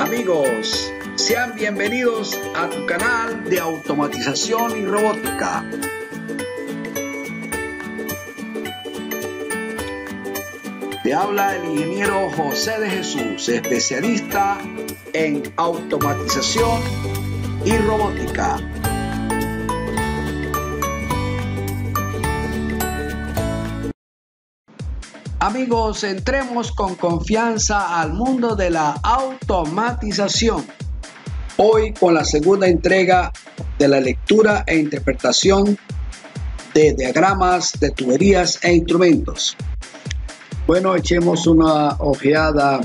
Amigos, sean bienvenidos a tu canal de automatización y robótica. Te habla el ingeniero José de Jesús, especialista en automatización y robótica. Amigos, entremos con confianza al mundo de la automatización. Hoy con la segunda entrega de la lectura e interpretación de diagramas de tuberías e instrumentos. Bueno, echemos una ojeada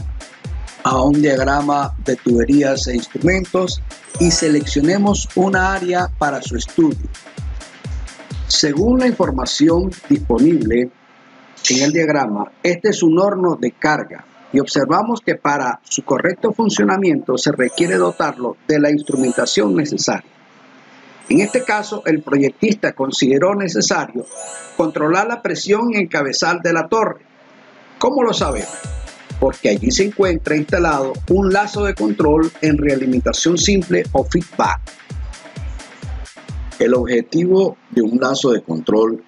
a un diagrama de tuberías e instrumentos y seleccionemos una área para su estudio. Según la información disponible en el diagrama, este es un horno de carga y observamos que para su correcto funcionamiento se requiere dotarlo de la instrumentación necesaria. En este caso, el proyectista consideró necesario controlar la presión en el cabezal de la torre. ¿Cómo lo sabemos? Porque allí se encuentra instalado un lazo de control en realimentación simple o feedback. El objetivo de un lazo de control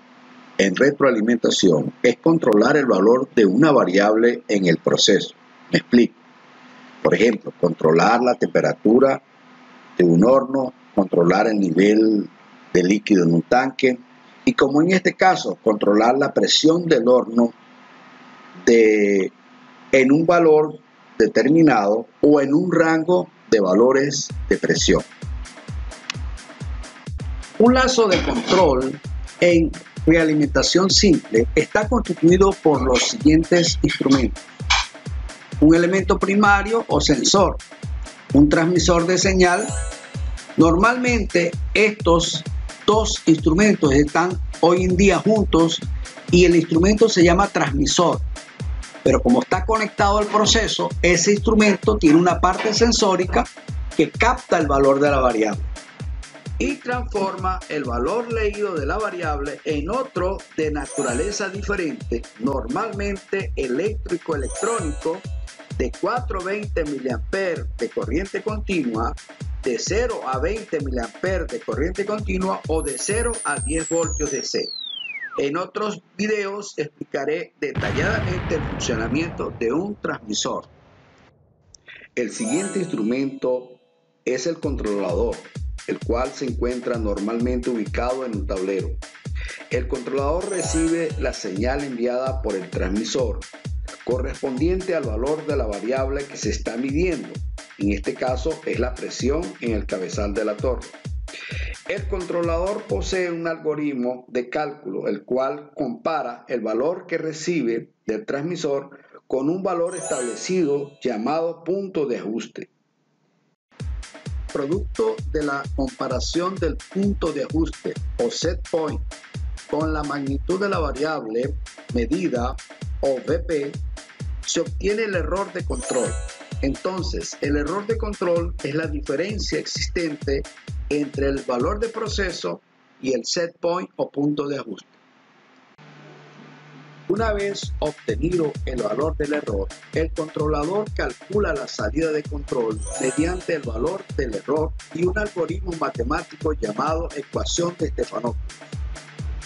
en retroalimentación es controlar el valor de una variable en el proceso. Me explico. Por ejemplo, controlar la temperatura de un horno, controlar el nivel de líquido en un tanque y, como en este caso, controlar la presión del horno en un valor determinado o en un rango de valores de presión. Un lazo de control en realimentación simple está constituido por los siguientes instrumentos: un elemento primario o sensor, un transmisor de señal. Normalmente estos dos instrumentos están hoy en día juntos y el instrumento se llama transmisor, pero como está conectado al proceso, ese instrumento tiene una parte sensórica que capta el valor de la variable y transforma el valor leído de la variable en otro de naturaleza diferente, normalmente eléctrico-electrónico, de 420 mA de corriente continua, de 0 a 20 mA de corriente continua o de 0 a 10 voltios DC. En otros videos explicaré detalladamente el funcionamiento de un transmisor. El siguiente instrumento es el controlador, el cual se encuentra normalmente ubicado en un tablero. El controlador recibe la señal enviada por el transmisor correspondiente al valor de la variable que se está midiendo. En este caso es la presión en el cabezal de la torre. El controlador posee un algoritmo de cálculo, el cual compara el valor que recibe del transmisor con un valor establecido llamado punto de ajuste. Producto de la comparación del punto de ajuste o set point con la magnitud de la variable medida o VP, se obtiene el error de control. Entonces, el error de control es la diferencia existente entre el valor de proceso y el set point o punto de ajuste. Una vez obtenido el valor del error, el controlador calcula la salida de control mediante el valor del error y un algoritmo matemático llamado ecuación de Stefanovic,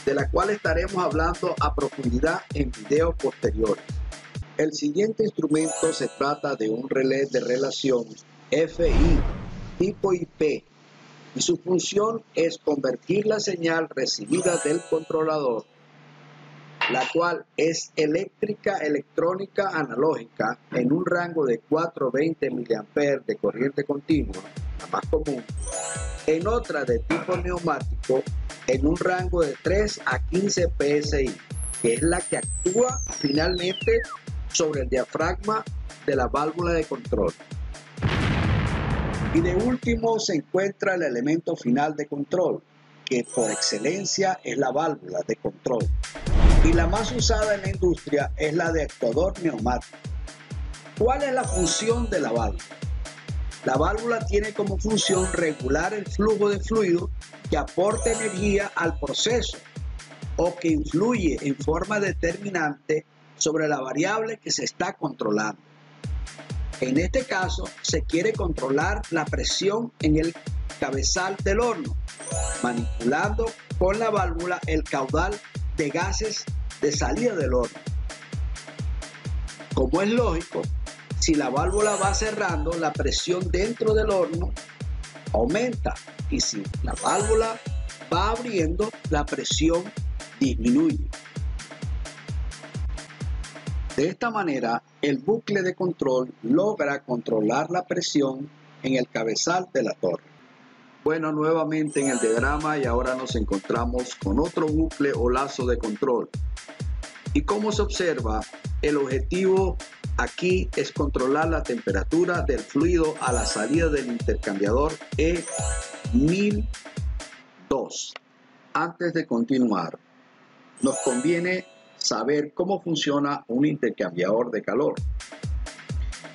de la cual estaremos hablando a profundidad en videos posteriores. El siguiente instrumento se trata de un relé de relación FI tipo IP y su función es convertir la señal recibida del controlador, la cual es eléctrica, electrónica, analógica, en un rango de 420 mA de corriente continua, la más común, en otra de tipo neumático, en un rango de 3 a 15 PSI, que es la que actúa finalmente sobre el diafragma de la válvula de control. Y de último se encuentra el elemento final de control, que por excelencia es la válvula de control. Y la más usada en la industria es la de actuador neumático. ¿Cuál es la función de la válvula? La válvula tiene como función regular el flujo de fluido que aporta energía al proceso o que influye en forma determinante sobre la variable que se está controlando. En este caso, se quiere controlar la presión en el cabezal del horno, manipulando con la válvula el caudal de gases de salida del horno. Como es lógico, si la válvula va cerrando, la presión dentro del horno aumenta, y si la válvula va abriendo, la presión disminuye. De esta manera, el bucle de control logra controlar la presión en el cabezal de la torre. Bueno, nuevamente en el diagrama, y ahora nos encontramos con otro bucle o lazo de control. Y como se observa, el objetivo aquí es controlar la temperatura del fluido a la salida del intercambiador E1002. Antes de continuar, nos conviene saber cómo funciona un intercambiador de calor.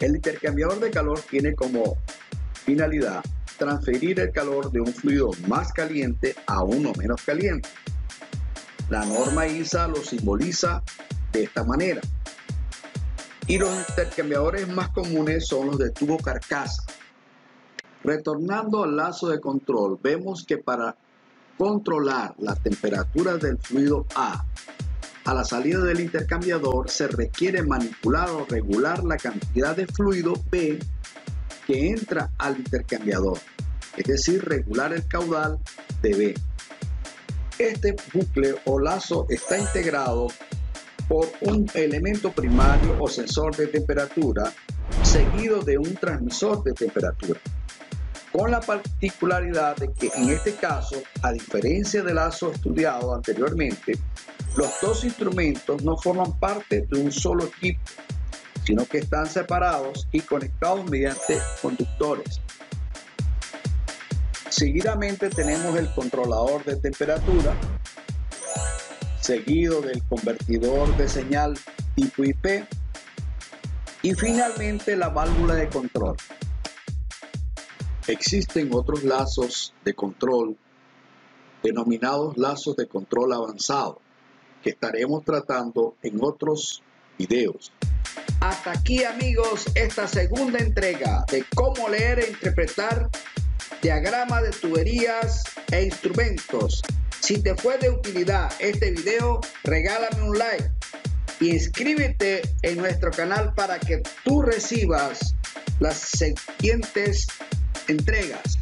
El intercambiador de calor tiene como finalidad transferir el calor de un fluido más caliente a uno menos caliente. La norma ISA lo simboliza de esta manera. Y los intercambiadores más comunes son los de tubo carcasa. Retornando al lazo de control, vemos que para controlar la temperatura del fluido A la salida del intercambiador, se requiere manipular o regular la cantidad de fluido B que entra al intercambiador, es decir, regular el caudal de B. Este bucle o lazo está integrado por un elemento primario o sensor de temperatura seguido de un transmisor de temperatura, con la particularidad de que en este caso, a diferencia del lazo estudiado anteriormente, los dos instrumentos no forman parte de un solo equipo, sino que están separados y conectados mediante conductores. Seguidamente tenemos el controlador de temperatura, seguido del convertidor de señal tipo IP y finalmente la válvula de control. Existen otros lazos de control denominados lazos de control avanzado que estaremos tratando en otros videos. Hasta aquí, amigos, esta segunda entrega de cómo leer e interpretar diagrama de tuberías e instrumentos. Si te fue de utilidad este video, regálame un like y inscríbete en nuestro canal para que tú recibas las siguientes entregas.